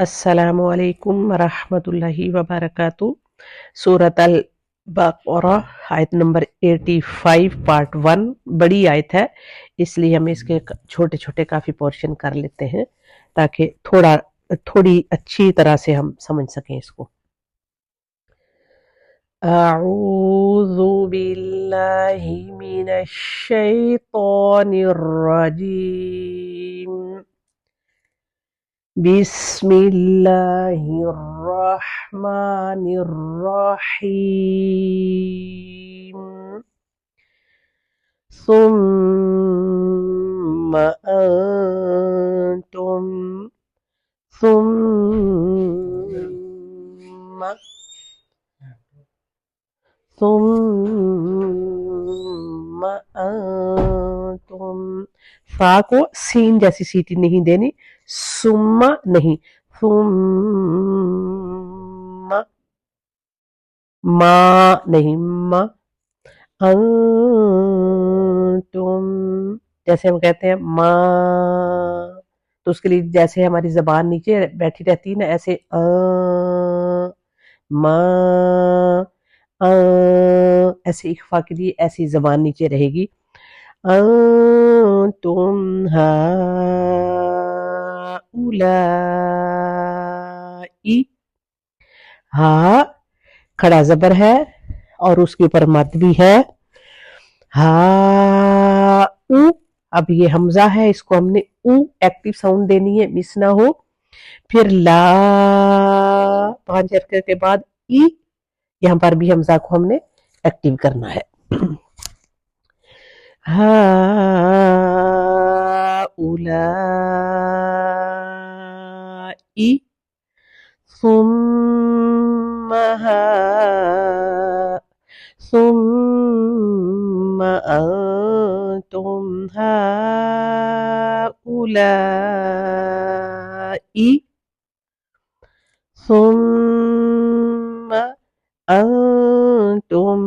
السلام علیکم ورحمۃ اللہ وبرکاتہ۔ سورۃ البقرہ آیت نمبر 85 پارٹ 1 بڑی آیت ہے، اس لیے ہم اس کے چھوٹے چھوٹے کافی پورشن کر لیتے ہیں تاکہ تھوڑی اچھی طرح سے ہم سمجھ سکیں اس کو۔ اعوذ باللہ من الشیطان الرجیم، بسم اللہ الرحمن الرحیم، ثم انتم ثم ثم انتم، فا کو سین جیسی سیٹی نہیں دینی، ثم نہیں، ثم ما نہیں، ما انتم جیسے ہم کہتے ہیں ما، تو اس کے لیے جیسے ہماری زبان نیچے بیٹھی رہتی ہے نا، ایسے ما ایسے اخفا کے لیے ایسی زبان نیچے رہے گی۔ انتم ہؤلائی، ہا کھڑا زبر ہے اور اس کے اوپر مد بھی ہے، ہا او، اب یہ حمزہ ہے، اس کو ہم نے او ایکٹیو ساؤنڈ دینی ہے، مس نہ ہو، پھر لا 5 حرکت کے بعد ای، یہاں پر بھی حمزہ کو ہم نے ایکٹیو کرنا ہے۔ ہؤلائی ثم انتم ہؤلائی ثم انتم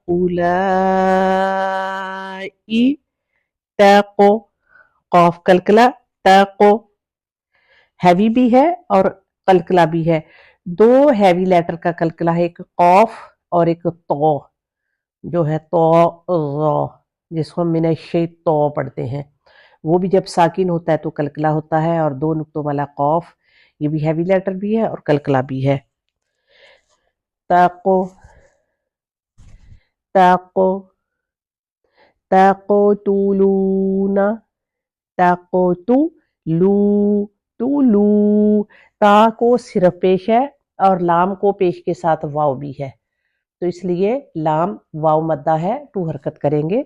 ہؤلائی، تاقو قاف کلکلا، تاقو ہیوی بھی ہے اور کلکلا بھی ہے، دو ہیوی لیٹر کا کلکلا ہے، ایک قاف اور ایک تو، جو ہے تو جس کو ہم من الشیطان پڑھتے ہیں، وہ بھی جب ساکن ہوتا ہے تو کلکلا ہوتا ہے، اور دو نقطوں والا قاف یہ بھی ہیوی لیٹر بھی ہے اور کلکلا بھی ہے۔ تاقو تاقو تاقتلون، تاقتلو، تا کو صرف پیش ہے اور لام کو پیش کے ساتھ واو بھی ہے، تو اس لیے لام واو مدہ ہے، 2 حرکت کریں گے۔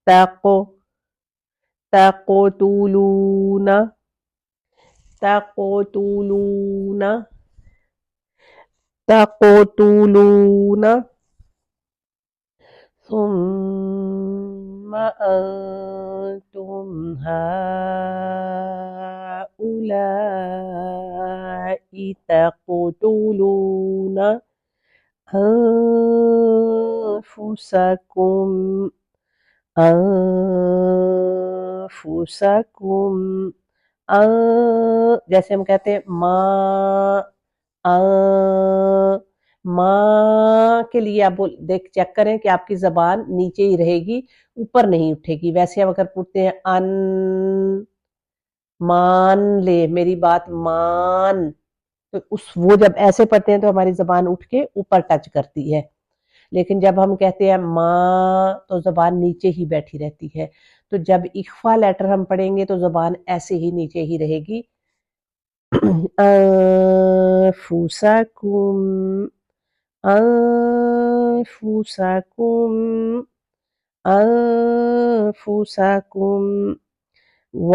تاقتلون تاقتلون تاقتلون، ثم انتم هؤلاء تقتلون انفسکم، جیسے ہم کہتے ہیں ماں کے لیے آپ دیکھ چیک کریں کہ آپ کی زبان نیچے ہی رہے گی، اوپر نہیں اٹھے گی۔ ویسے ہم اگر پوچھتے ہیں ان، مان لے میری بات مان، تو وہ جب ایسے پڑھتے ہیں تو ہماری زبان اٹھ کے اوپر ٹچ کرتی ہے، لیکن جب ہم کہتے ہیں ماں تو زبان نیچے ہی بیٹھی رہتی ہے، تو جب اخفا لیٹر ہم پڑھیں گے تو زبان ایسے ہی نیچے ہی رہے گی۔ انفسکم انفسکم انفسکم، و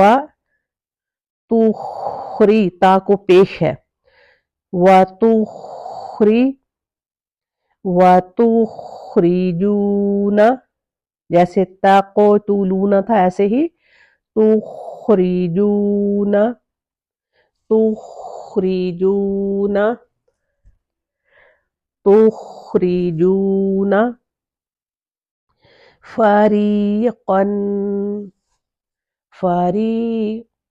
تخری، تا کو پیش ہے، و تخرجون، جیسے تقتلون تھا ایسے ہی تخرجون تخرجون تخرجون، فریقا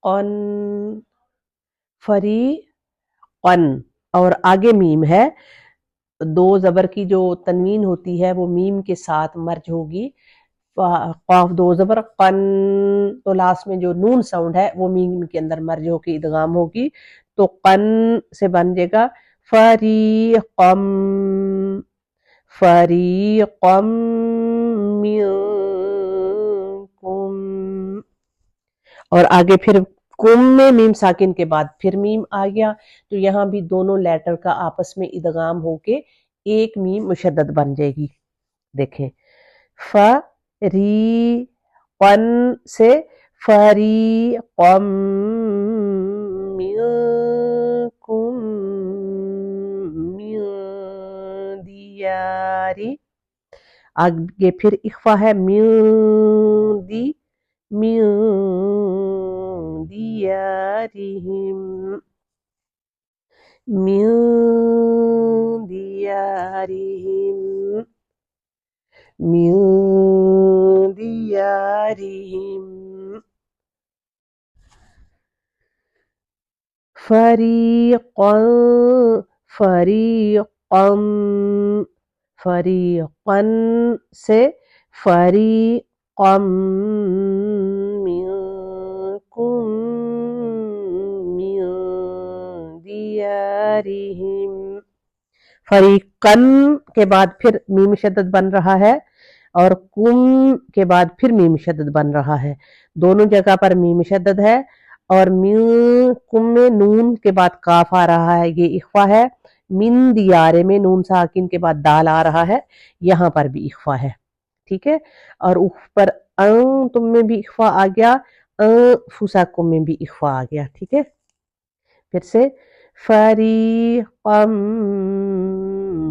قن فریقن، اور آگے میم ہے، دو زبر کی جو تنوین ہوتی ہے وہ میم کے ساتھ مرج ہوگی، قاف دو زبر قن، تو لاسٹ میں جو نون ساؤنڈ ہے وہ میم کے اندر مرج ہو کے ادغام ہوگی، تو قن سے بن جائے گا فریقم، فریقم منکم، اور آگے پھر کم میں میم ساکن کے بعد پھر میم آ گیا، تو یہاں بھی دونوں لیٹر کا آپس میں ادغام ہو کے ایک میم مشدد بن جائے گی۔ دیکھیں فریقن سے فریقم منکم من دیاری، آگے پھر اخفا ہے من دیارہم، من دیارہم، من دیارہم، فریقاً فریقاً، فریقاً سے فریقاً منکم من دیارہم، فریقاً کے بعد پھر میم شدد بن رہا ہے، اور کم کے بعد پھر میم شدد بن رہا ہے، دونوں جگہ پر میم شدد ہے، اور منکم میں نون کے بعد کاف آ رہا ہے، یہ اخفا ہے، من دیارے میں نون ساکن کے بعد دال آ رہا ہے، یہاں پر بھی اخفا ہے، ٹھیک ہے، اور اوپر تم میں بھی اخفا آ گیا، فساکم میں بھی اخفا آ گیا، ٹھیک ہے، پھر سے فریقا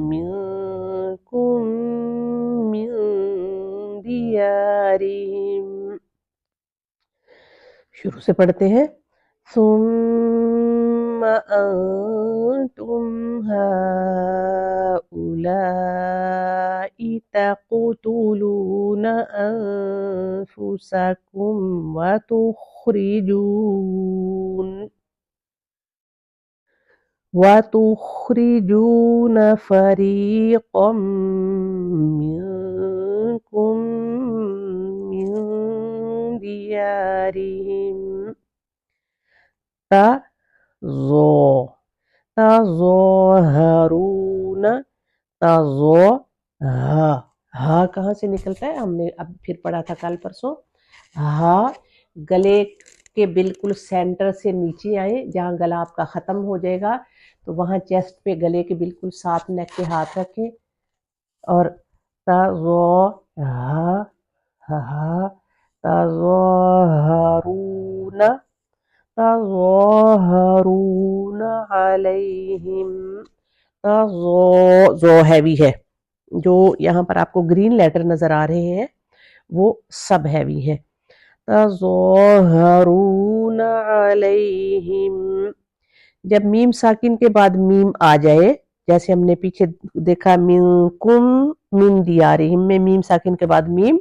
منکم من دیارہم، شروع سے پڑھتے ہیں، ثم انتم هؤلاء تقتلون انفسكم وتخرجون فريقا منكم من ديارهم تظاہرون، ہا کہاں سے نکلتا ہے، ہم نے اب پھر پڑھا تھا کل پرسوں، ہا گلے کے بالکل سینٹر سے نیچے آئے، جہاں گلا آپ کا ختم ہو جائے گا تو وہاں چیسٹ پہ گلے کے بالکل ساتھ نیک کے ہاتھ رکھیں، اور تظاہرون، تظاہرون علیہم، زو ہیوی ہے، جو یہاں پر آپ کو گرین لیٹر نظر آ رہے ہیں وہ سب ہیوی ہے، تظاہرون علیہم، جب میم ساکن کے بعد میم آ جائے، جیسے ہم نے پیچھے دیکھا منکم من دیارہم میں میم ساکن کے بعد میم،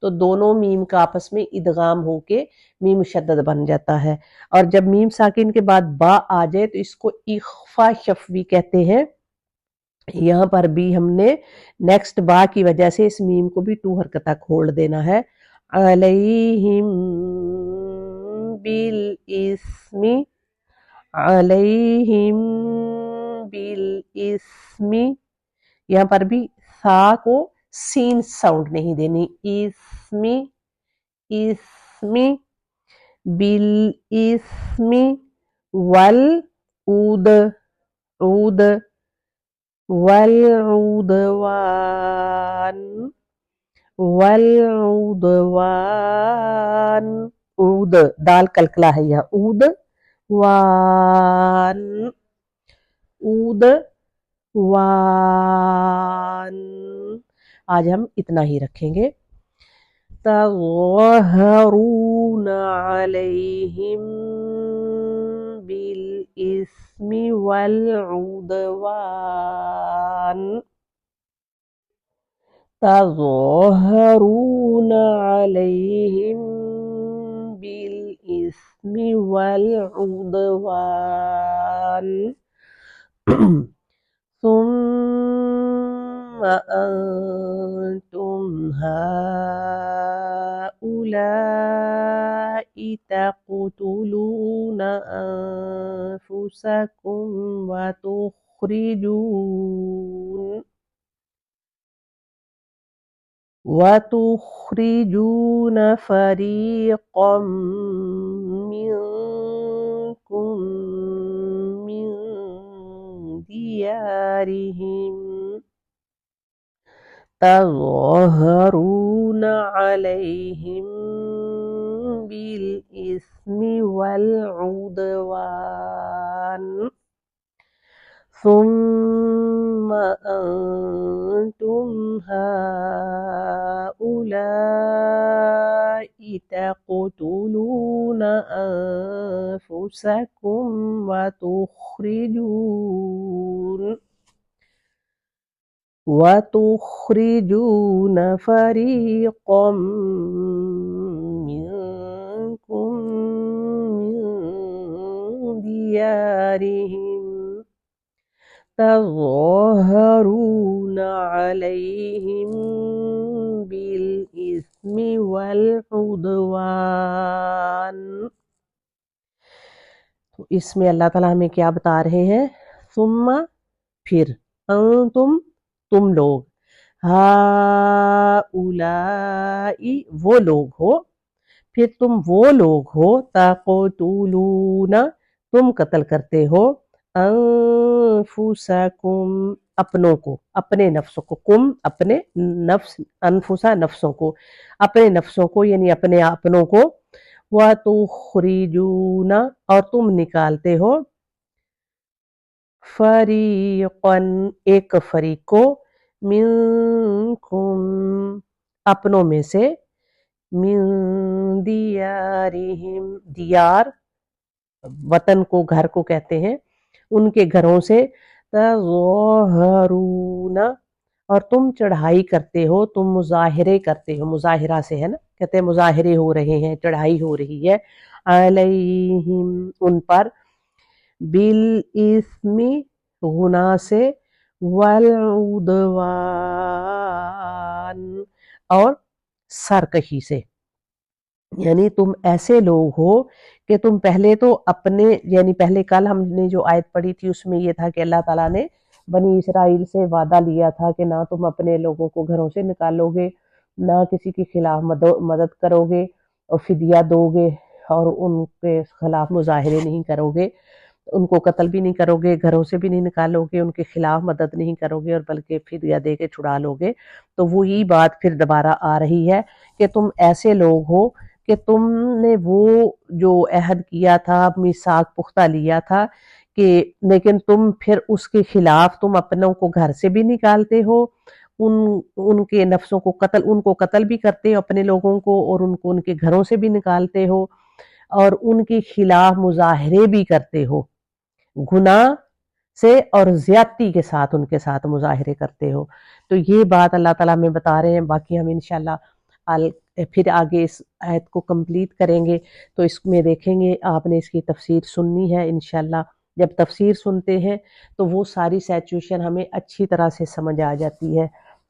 تو دونوں میم کا آپس میں ادغام ہو کے میم مشدد بن جاتا ہے، اور جب میم ساکن کے بعد با آ جائے تو اس کو اخفا شفوی کہتے ہیں، یہاں پر بھی ہم نے نیکسٹ با کی وجہ سے اس میم کو بھی 2 حرکتہ کھول دینا ہے، علیہم بالاسم، علیہم بالاسم، یہاں پر بھی سا کو سین ساؤنڈ نہیں دینی، اسمی، اسمی، بالاسم والعود، عود، والعدوان، والعدوان، عود دال کلکلا ہے یہاں، عود وان، عود وان، آج ہم اتنا ہی رکھیں گے، تظاہرون علیہم بالاسم والعدوان، تظاہرون علیہم بالاسم بالإثم والعدوان ثم أنتم هؤلاء تقتلون أنفسكم وتخرجون فريقا منكم من ديارهم تظاهرون عليهم بالإثم والعدوان ثم أنتم هؤلاء تقتلون أنفسكم وتخرجون فريقا منكم من ديارهم تظاهرون عليهم بالإثم والعدوان. تو اس میں اللہ تعالیٰ ہمیں کیا بتا رہے ہیں؟ ثم پھر، تم لوگ، ہؤلائی وہ لوگ ہو، پھر تم وہ لوگ ہو، تقتلون تم قتل کرتے ہو، انفسکم اپنوں کو، اپنے نفسوں کو، کم اپنے نفس، انفسا نفسوں کو، اپنے نفسوں کو یعنی اپنے اپنوں کو، وتخرجون اور تم نکالتے ہو، فریقاً ایک فریق کو، منکم اپنوں میں سے، من دیارہم دیار وطن کو، گھر کو کہتے ہیں، ان کے گھروں سے، تظاہرون اور تم چڑھائی کرتے ہو، تم مظاہرے کرتے ہو، مظاہرہ سے ہے نا، کہتے ہیں مظاہرے ہو رہے ہیں، چڑھائی ہو رہی ہے، علیہم ان پر، بالاسم گناہ سے، والعدوان اور سرکشی سے، یعنی تم ایسے لوگ ہو کہ تم پہلے تو اپنے، یعنی پہلے کل ہم نے جو آیت پڑھی تھی اس میں یہ تھا کہ اللہ تعالیٰ نے بنی اسرائیل سے وعدہ لیا تھا کہ نہ تم اپنے لوگوں کو گھروں سے نکالو گے، نہ کسی کے خلاف مدد کرو گے اور فدیہ دو گے، اور ان کے خلاف مظاہرے نہیں کرو گے، ان کو قتل بھی نہیں کرو گے، گھروں سے بھی نہیں نکالو گے، ان کے خلاف مدد نہیں کرو گے، اور بلکہ فدیہ دے کے چھڑا لو گے. تو وہی بات پھر دوبارہ آ رہی ہے کہ تم ایسے لوگ ہو کہ تم نے وہ جو عہد کیا تھا، میثاق پختہ لیا تھا، کہ لیکن تم پھر اس کے خلاف تم اپنوں کو گھر سے بھی نکالتے ہو، ان کے نفسوں کو قتل، ان کو قتل بھی کرتے ہو اپنے لوگوں کو، اور ان کو ان کے گھروں سے بھی نکالتے ہو، اور ان کے خلاف مظاہرے بھی کرتے ہو گناہ سے، اور زیادتی کے ساتھ ان کے ساتھ مظاہرے کرتے ہو. تو یہ بات اللہ تعالیٰ میں بتا رہے ہیں. باقی ہم انشاءاللہ پھر آگے اس آیت کو کمپلیٹ کریں گے، تو اس میں دیکھیں گے، آپ نے اس کی تفسیر سننی ہے انشاءاللہ. جب تفسیر سنتے ہیں تو وہ ساری سچویشن ہمیں اچھی طرح سے سمجھ آ جاتی ہے.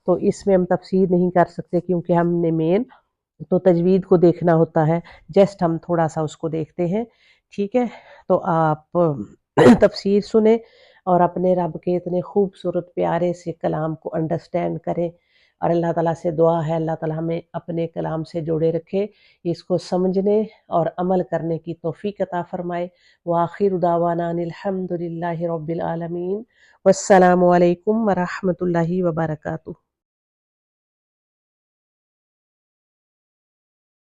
تو اس میں ہم تفسیر نہیں کر سکتے کیونکہ ہم نے مین تو تجوید کو دیکھنا ہوتا ہے، جسٹ ہم تھوڑا سا اس کو دیکھتے ہیں. ٹھیک ہے، تو آپ تفسیر سنیں اور اپنے رب کے اتنے خوبصورت پیارے سے کلام کو انڈرسٹینڈ کریں، اور اللہ تعالیٰ سے دعا ہے اللہ تعالیٰ ہمیں اپنے کلام سے جوڑے رکھے، اس کو سمجھنے اور عمل کرنے کی توفیق عطا فرمائے. وآخر دعوانا ان الحمد للہ رب العالمین، والسلام علیکم ورحمۃ اللہ وبرکاتہ.